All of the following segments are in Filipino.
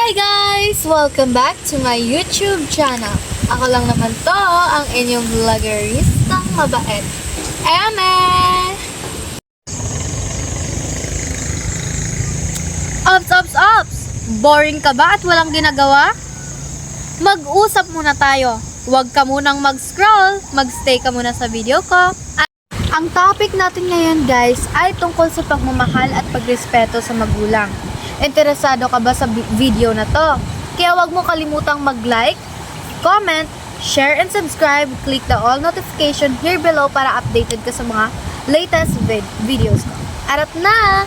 Hi guys! Welcome back to my YouTube channel. Ako lang naman to, ang inyong vloggeristang mabait, Eme! Ops! Boring ka ba at walang ginagawa? Mag-usap muna tayo. Huwag ka munang mag-scroll, mag-stay ka muna sa video ko. Ang topic natin ngayon guys ay tungkol sa pagmamahal at pagrespeto sa magulang. Interesado ka ba sa video na to? Kaya huwag mo kalimutang mag-like, comment, share, and subscribe. Click the all notification here below para updated ka sa mga latest videos ko. Arat na!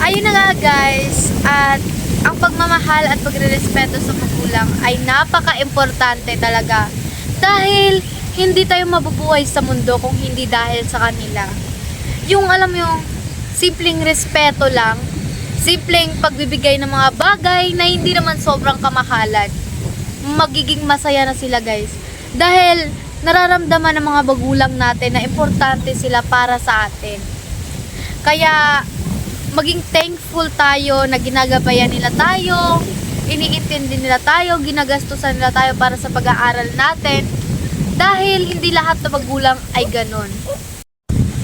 Ayun na nga guys, at ang pagmamahal at pagrerespeto sa magulang ay napaka-importante talaga. Dahil hindi tayo mabubuhay sa mundo kung hindi dahil sa kanila. Yung alam yung simpleng respeto lang, simpleng pagbibigay ng mga bagay na hindi naman sobrang kamahalan. Magiging masaya na sila guys. Dahil nararamdaman ng mga magulang natin na importante sila para sa atin. Kaya maging thankful tayo na ginagabayan nila tayo, iniintindi nila tayo, ginagastusan nila tayo para sa pag-aaral natin. Dahil hindi lahat na magulang ay ganon.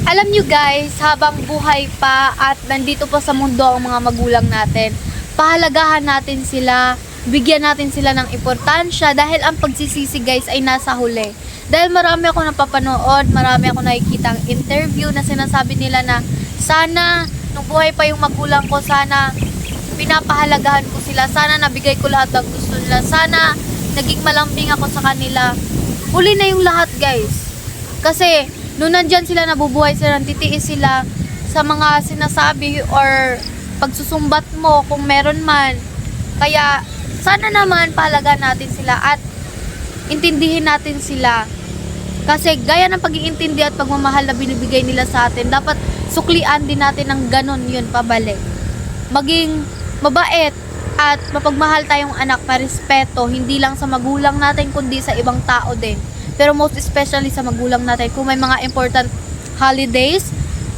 Alam nyo guys, habang buhay pa at nandito pa sa mundo ang mga magulang natin, pahalagahan natin sila, bigyan natin sila ng importansya dahil ang pagsisisi guys ay nasa huli. Dahil marami ako napapanood, marami ako nakikita ang interview na sinasabi nila na sana nung buhay pa yung magulang ko, sana pinapahalagahan ko sila, sana nabigay ko lahat ng gusto nila, sana naging malambing ako sa kanila. Huli na yung lahat guys. Kasi nung nandyan sila, nabubuhay sila, titiis sila sa mga sinasabi or pagsusumbat mo kung meron man. Kaya sana naman pahalagaan natin sila at intindihin natin sila. Kasi gaya ng pag-iintindi at pagmamahal na binibigay nila sa atin, dapat suklian din natin ng ganon yun pabalik. Maging mabait at mapagmahal tayong anak, parespeto, hindi lang sa magulang natin kundi sa ibang tao din. Pero most especially sa magulang natin, kung may mga important holidays,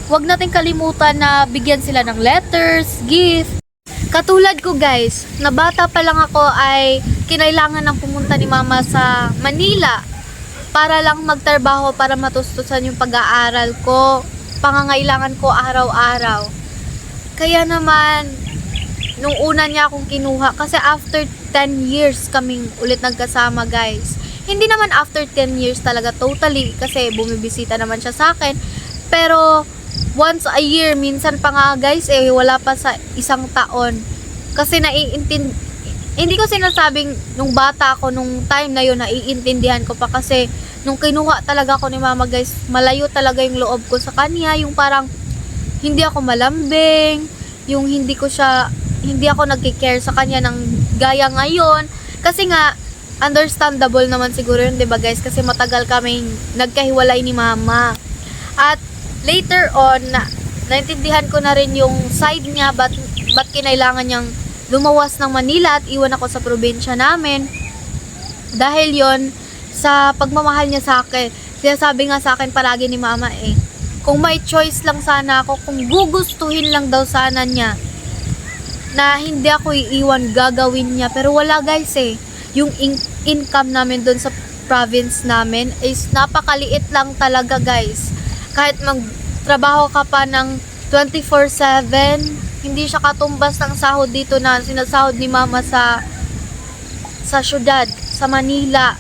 huwag natin kalimutan na bigyan sila ng letters, gift. Katulad ko guys, na bata pa lang ako ay kinailangan ng pumunta ni mama sa Manila para lang magtrabaho, para matustusan yung pag-aaral ko, pangangailangan ko araw-araw. Kaya naman, nung una niya akong kinuha, kasi after 10 years kaming ulit nagkasama guys. Hindi naman after 10 years talaga totally, kasi bumibisita naman siya sa akin. Pero once a year, minsan pa nga guys, wala pa sa isang taon. Kasi hindi ko sinasabing nung bata ako, nung time na yun, naiintindihan ko pa kasi nung kinuha talaga ako ni mama guys, malayo talaga yung loob ko sa kanya. Yung parang hindi ako malambing, yung hindi ako nagki-care sa kanya ng gaya ngayon. Kasi nga, understandable naman siguro yun, diba guys? Kasi matagal kami nagkahiwalay ni mama. At later on, naintindihan ko na rin yung side niya, ba't kinailangan niyang lumawas ng Manila at iwan ako sa probinsya namin. Dahil yon sa pagmamahal niya sa akin. Sinasabi nga sa akin palagi ni mama kung may choice lang sana ako, kung gugustuhin lang daw sana niya na hindi ako iiwan, gagawin niya. Pero wala guys yung income namin doon sa province namin is napakaliit lang talaga guys. Kahit magtrabaho ka pa ng 24/7, hindi siya katumbas ng sahod dito na sinasahod ni mama sa syudad, sa Manila.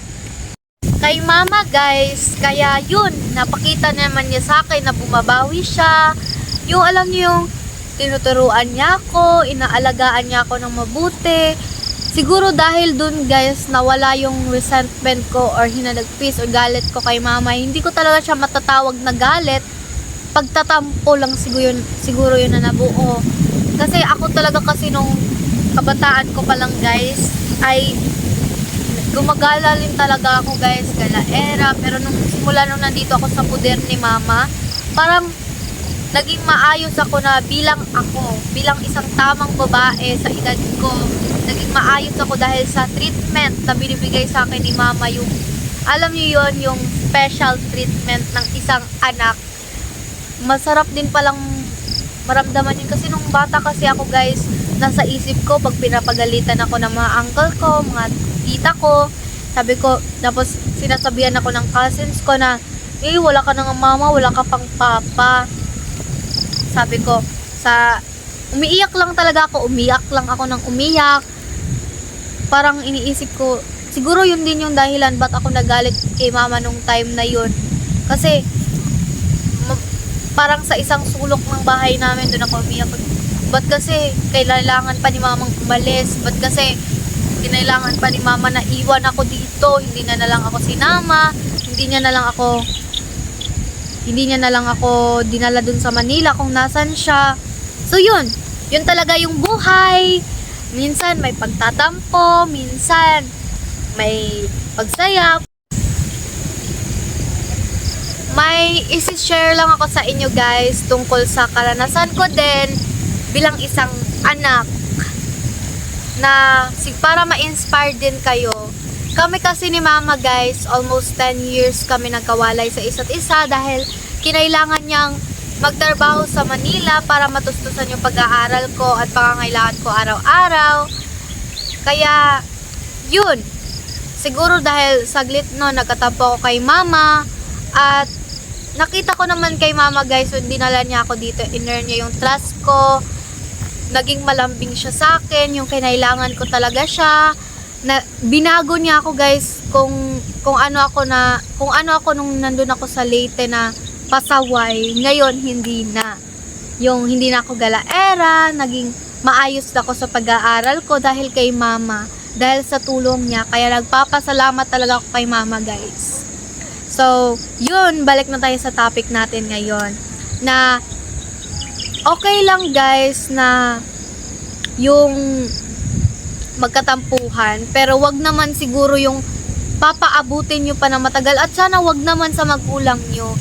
Kay mama guys, kaya yun, napakita naman niya sa akin na bumabawi siya. Yung alam niyo yung tinuturuan niya ako, inaalagaan niya ako ng mabuti. Siguro dahil dun guys, nawala yung resentment ko or hinanagpis o galit ko kay mama. Hindi ko talaga siya matatawag na galit. Pagtatampo lang siguro yun na nabuo. Kasi ako talaga kasi nung kabataan ko pa lang guys, ay gumagala rin talaga ako guys, galaera. Pero nung simula nung nandito ako sa puder ni mama, parang naging maayos ako na bilang isang tamang babae sa edad ko. Naging maayos ako dahil sa treatment na binibigay sa akin ni mama. Yung, alam niyo yon, yung special treatment ng isang anak masarap din palang maramdaman yun. Kasi nung bata kasi ako guys, nasa isip ko pag pinapagalitan ako ng mga uncle ko, mga tita ko, sabi ko, tapos sinasabihan ako ng cousins ko na, wala ka nang mama, wala ka pang papa. Sabi ko, umiiyak lang talaga ako, umiyak lang ako ng umiyak. Parang iniisip ko, siguro yun din yung dahilan ba't ako nagalit kay mama nung time na yun. Kasi, parang sa isang sulok ng bahay namin, doon ako umiyak. Ba't kasi kailangan pa ni mamang umalis? Ba't kasi kailangan pa ni mama na iwan ako dito? Hindi na lang ako sinama, hindi niya na lang ako dinala dun sa Manila kung nasan siya. So yun talaga yung buhay. Minsan may pagtatampo, minsan may pagsaya. May isi-share lang ako sa inyo guys tungkol sa karanasan ko din bilang isang anak na para ma-inspire din kayo. Kami kasi ni mama guys, almost 10 years kami nagkawalay sa isa't isa dahil kinailangan niyang magtrabaho sa Manila para matustusan yung pag-aaral ko at pangangailangan ko araw-araw. Kaya yun, siguro dahil saglit nagkatampo ako kay mama at nakita ko naman kay mama guys, when dinala niya ako dito, in-earn niya yung trust ko, naging malambing siya sa akin, yung kinailangan ko talaga siya, na binago niya ako guys kung ano ako nung nandun ako sa Leyte na pasaway, ngayon hindi na. Yung hindi na ako galaera, naging maayos ako sa pag-aaral ko dahil kay mama, dahil sa tulong niya, kaya nagpapasalamat talaga ako kay mama guys. So, yun, balik na tayo sa topic natin ngayon. Na, okay lang guys na yung magkatampuhan, pero wag naman siguro yung papaabutin nyo pa na matagal. At sana wag naman sa magulang nyo.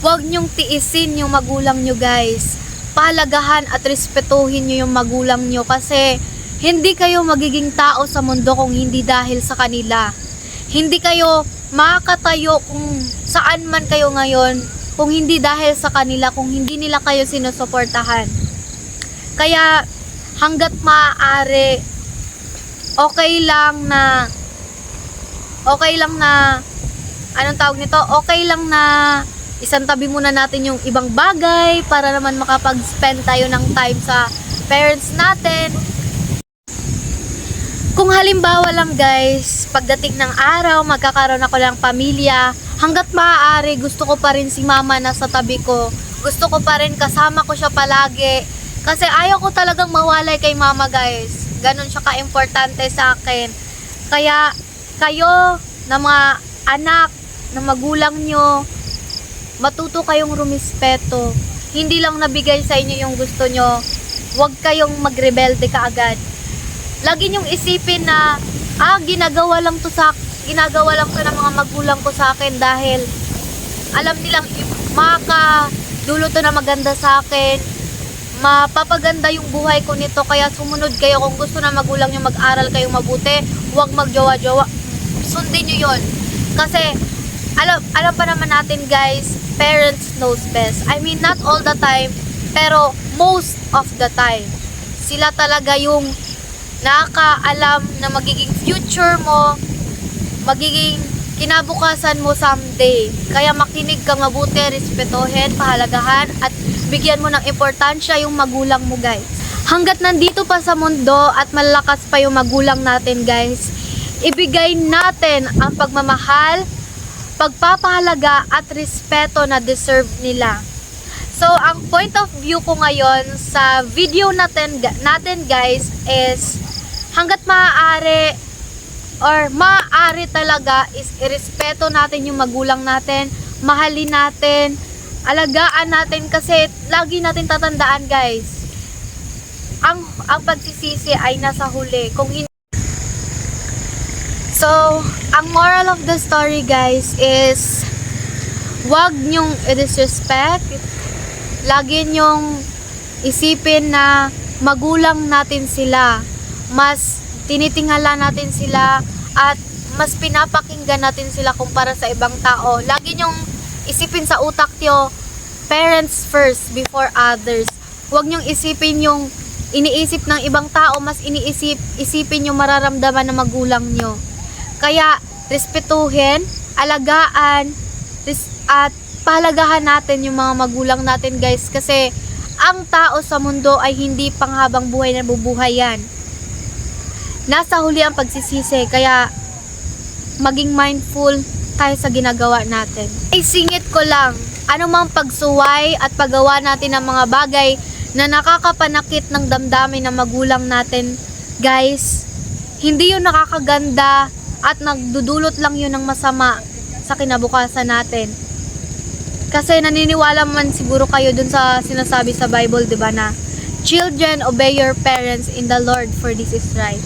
Wag nyong tiisin yung magulang nyo guys. Pahalagahan at respetuhin nyo yung magulang nyo kasi hindi kayo magiging tao sa mundo kung hindi dahil sa kanila. Hindi kayo makakatayo kung saan man kayo ngayon kung hindi dahil sa kanila, kung hindi nila kayo sinusuportahan. Kaya hanggat maaari, okay lang na anong tawag nito, okay lang na isang tabi muna natin yung ibang bagay para naman makapag-spend tayo ng time sa parents natin. Kung halimbawa lang guys, pagdating ng araw, magkakaroon ako ng pamilya, hanggat maaari, gusto ko pa rin si mama nasa tabi ko. Gusto ko pa rin kasama ko siya palagi. Kasi ayaw ko talagang mawalay kay mama guys. Ganon siya ka-importante sa akin. Kaya kayo na mga anak, na magulang nyo, matuto kayong rumispeto. Hindi lang nabigay sa inyo yung gusto nyo. Huwag kayong magrebelde kaagad. Lagi nyong isipin na ginagawa lang to ng mga magulang ko sa akin dahil alam nilang makadulo to na maganda sa akin, mapapaganda yung buhay ko nito, kaya sumunod kayo. Kung gusto na magulang nyo mag-aral kayong mabuti, huwag magjowa-jowa, sundin nyo yon. Kasi alam pa naman natin guys, parents knows best. I mean, not all the time, pero most of the time sila talaga yung nakakaalam na magiging future mo, magiging kinabukasan mo someday. Kaya makinig ka mabuti, respetuhin, pahalagahan, at bigyan mo ng importansya yung magulang mo guys. Hanggat nandito pa sa mundo at malakas pa yung magulang natin guys, ibigay natin ang pagmamahal, pagpapahalaga at respeto na deserve nila. So, ang point of view ko ngayon sa video natin guys is hanggat maaari or maaari talaga is irespeto natin yung magulang natin, mahalin natin, alagaan natin kasi lagi natin tatandaan guys, ang pagsisisi ay nasa huli. Kung hindi. So, ang moral of the story guys is wag nyong i-disrespect. Lagi nyong isipin na magulang natin sila. Mas tinitingala natin sila at mas pinapakinggan natin sila kumpara sa ibang tao. Lagi nyong isipin sa utak nyo parents first before others. Huwag niyong isipin yung iniisip ng ibang tao, mas isipin yung mararamdaman ng magulang niyo. Kaya, respetuhin, alagaan, at pahalagahan natin yung mga magulang natin, guys. Kasi, ang tao sa mundo ay hindi panghabang buhay na bubuhay yan. Nasa huli ang pagsisisi, kaya maging mindful tayo sa ginagawa natin. Isingit ko lang, anumang pagsuway at paggawa natin ng mga bagay na nakakapanakit ng damdamin ng magulang natin, guys, hindi yun nakakaganda at nagdudulot lang yun ng masama sa kinabukasan natin. Kasi naniniwala man siguro kayo dun sa sinasabi sa Bible, di ba, na children, obey your parents in the Lord, for this is right.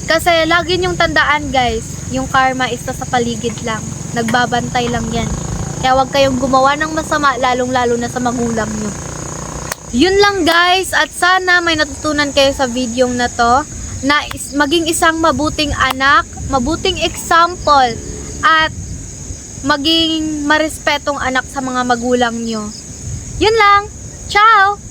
Kasi lagi niyong tandaan, guys, yung karma is sa paligid lang. Nagbabantay lang yan. Kaya huwag kayong gumawa ng masama, lalong-lalo na sa magulang nyo. Yun lang, guys, at sana may natutunan kayo sa video na to, na maging isang mabuting anak, mabuting example, at maging marespetong anak sa mga magulang nyo. Yun lang. Ciao!